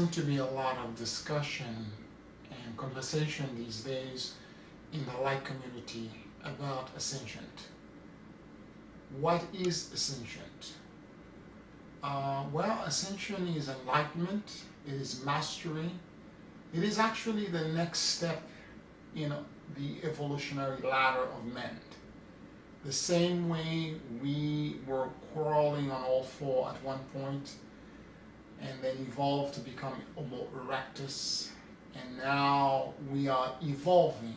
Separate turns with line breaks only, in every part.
seems to be a lot of discussion and conversation these days in the light community about Ascension. What is Ascension? Well, Ascension is enlightenment, it is mastery, it is actually the next step in the evolutionary ladder of men. The same way we were crawling on all four at one point and then evolved to become Homo erectus, and now we are evolving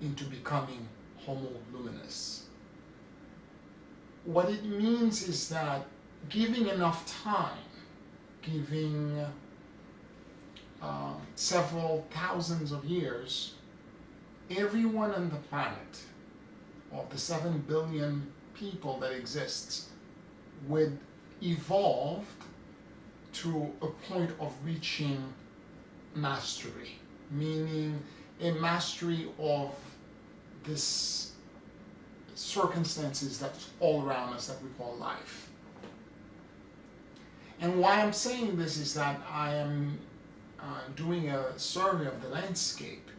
into becoming Homo luminous. What it means is that giving enough time, giving several thousands of years, everyone on the planet, of the 7 billion people that exists, would evolve to a point of reaching mastery, meaning a mastery of this circumstances that's all around us that we call life. And why I'm saying this is that I am doing a survey of the landscape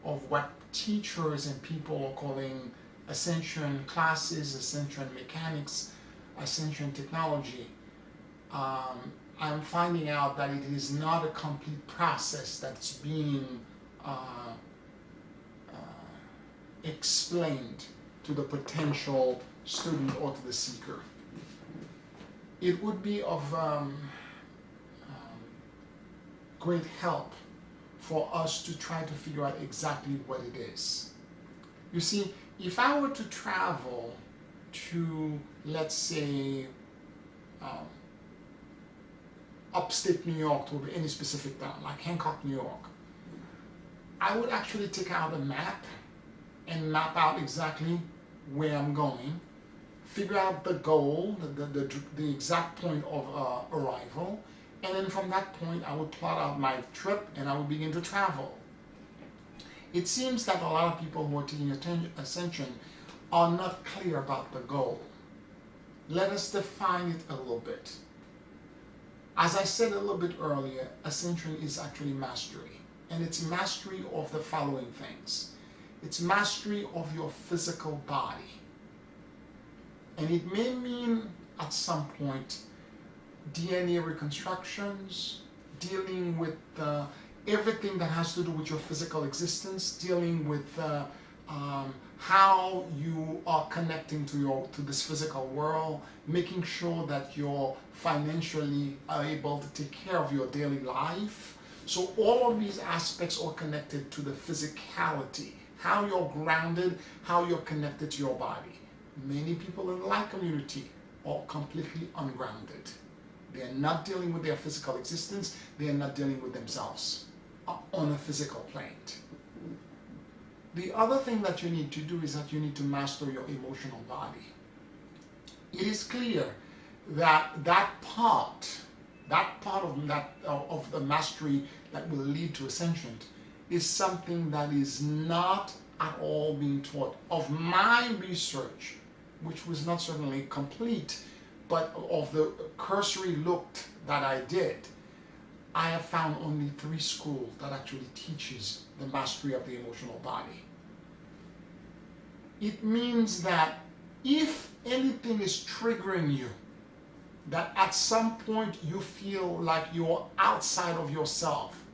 of what teachers and people are calling Ascension classes, Ascension mechanics, Ascension technology. I'm finding out that it is not a complete process that's being explained to the potential student or to the seeker. It would be of great help for us to try to figure out exactly what it is. You see, if I were to travel to, let's say, upstate New York, to any specific town, like Hancock, New York, I would actually take out a map and map out exactly where I'm going, figure out the goal, the exact point of arrival, and then from that point I would plot out my trip and I would begin to travel. It seems that a lot of people who are taking Ascension are not clear about the goal. Let us define it a little bit. As I said a little bit earlier, Ascension is actually mastery, and it's mastery of the following things. It's mastery of your physical body. And it may mean at some point DNA reconstructions, dealing with everything that has to do with your physical existence, dealing with how you are connecting to this physical world, making sure that you're financially able to take care of your daily life. So all of these aspects are connected to the physicality, how you're grounded, how you're connected to your body. Many people in the light community are completely ungrounded. They are not dealing with their physical existence. They are not dealing with themselves on a physical plane. The other thing that you need to do is that you need to master your emotional body. It is clear that that part of the mastery that will lead to Ascension is something that is not at all being taught. Of my research, which was not certainly complete, but of the cursory look that I did, I have found only 3 schools that actually teaches the mastery of the emotional body. It means that if anything is triggering you, that at some point you feel like you're outside of yourself,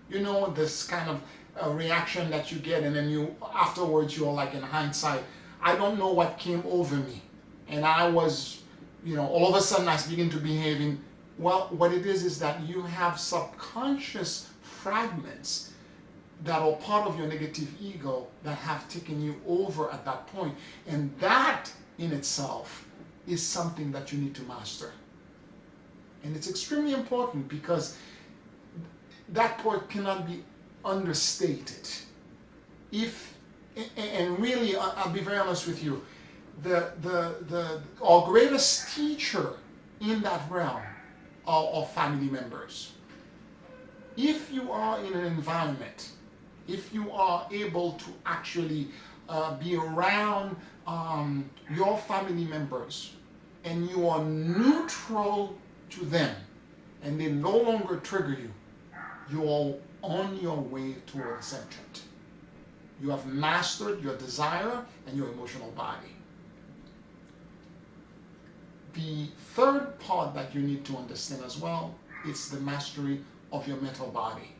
you know, this kind of reaction that you get, and then you afterwards you're like, in hindsight, I don't know what came over me, and I was, you know, all of a sudden I begin to behaving. Well, what it is that you have subconscious fragments that are part of your negative ego that have taken you over at that point, and that in itself is something that you need to master. And it's extremely important because that part cannot be understated. And really, I'll be very honest with you, our greatest teacher in that realm are our family members. If you are in an environment, if you are able to actually be around your family members and you are neutral to them and they no longer trigger you, you're on your way toward ascension. You have mastered your desire and your emotional body. The third part that you need to understand as well is the mastery of your mental body.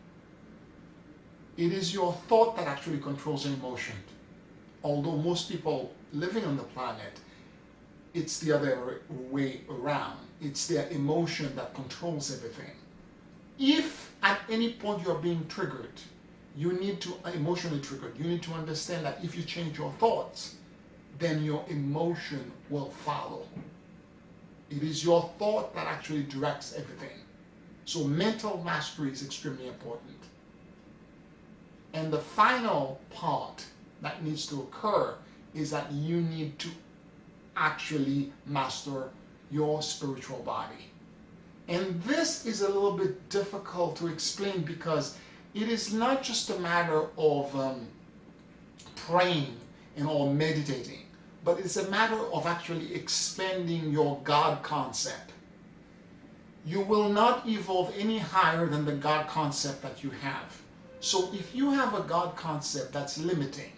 It is your thought that actually controls your emotion. Although most people living on the planet, it's the other way around. It's their emotion that controls everything. If at any point you're being triggered, you need to, emotionally triggered, you need to understand that if you change your thoughts, then your emotion will follow. It is your thought that actually directs everything. So mental mastery is extremely important. And the final part that needs to occur is that you need to actually master your spiritual body. And this is a little bit difficult to explain because it is not just a matter of praying and or meditating, but it's a matter of actually expanding your God concept. You will not evolve any higher than the God concept that you have. So if you have a God concept that's limiting,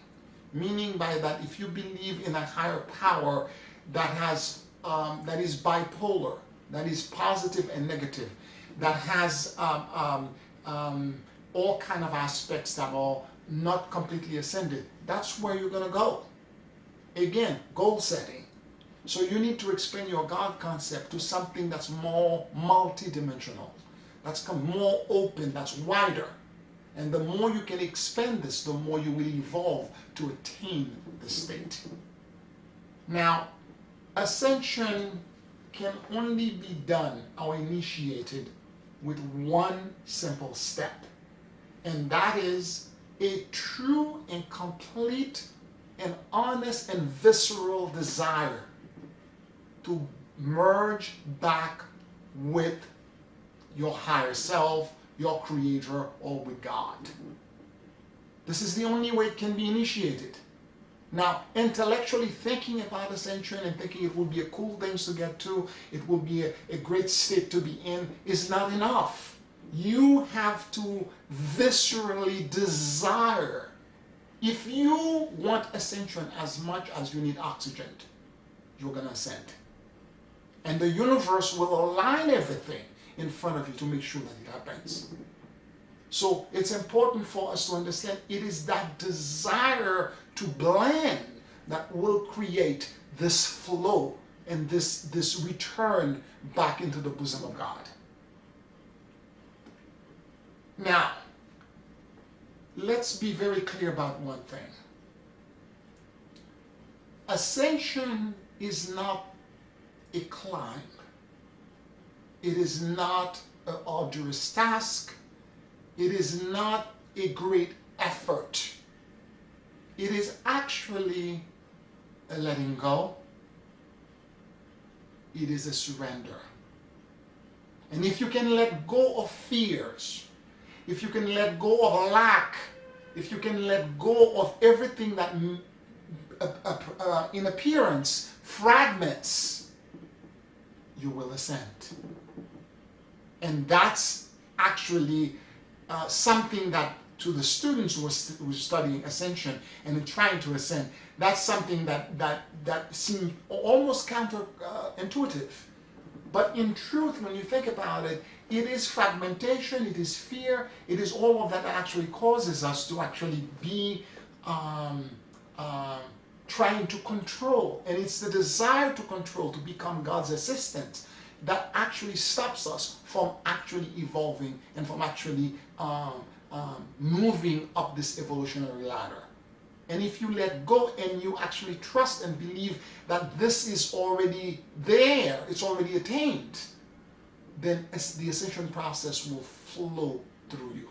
meaning by that if you believe in a higher power that has that is bipolar, that is positive and negative, that has all kind of aspects that are not completely ascended, that's where you're going to go. Again, goal setting. So you need to expand your God concept to something that's more multidimensional, that's more open, that's wider. And the more you can expand this, the more you will evolve to attain the state. Now, ascension can only be done or initiated with one simple step. And that is a true and complete and honest and visceral desire to merge back with your higher self, your creator, or with God. This is the only way it can be initiated. Now, intellectually thinking about ascension and thinking it will be a cool thing to get to, it will be a great state to be in, is not enough. You have to viscerally desire. If you want ascension as much as you need oxygen, you're going to ascend. And the universe will align everything in front of you to make sure that it happens. So it's important for us to understand it is that desire to blend that will create this flow and this return back into the bosom of God. Now, let's be very clear about one thing. Ascension is not a climb. It is not an arduous task. It is not a great effort. It is actually a letting go. It is a surrender. And if you can let go of fears, if you can let go of lack, if you can let go of everything that in appearance fragments, you will ascend. And that's actually something that to the students who were studying ascension and trying to ascend, that's something that seemed almost counterintuitive. But in truth, when you think about it, it is fragmentation, it is fear, it is all of that actually causes us to actually be trying to control. And it's the desire to control, to become God's assistant, that actually stops us from actually evolving and from actually moving up this evolutionary ladder. And if you let go and you actually trust and believe that this is already there, it's already attained, then the ascension process will flow through you.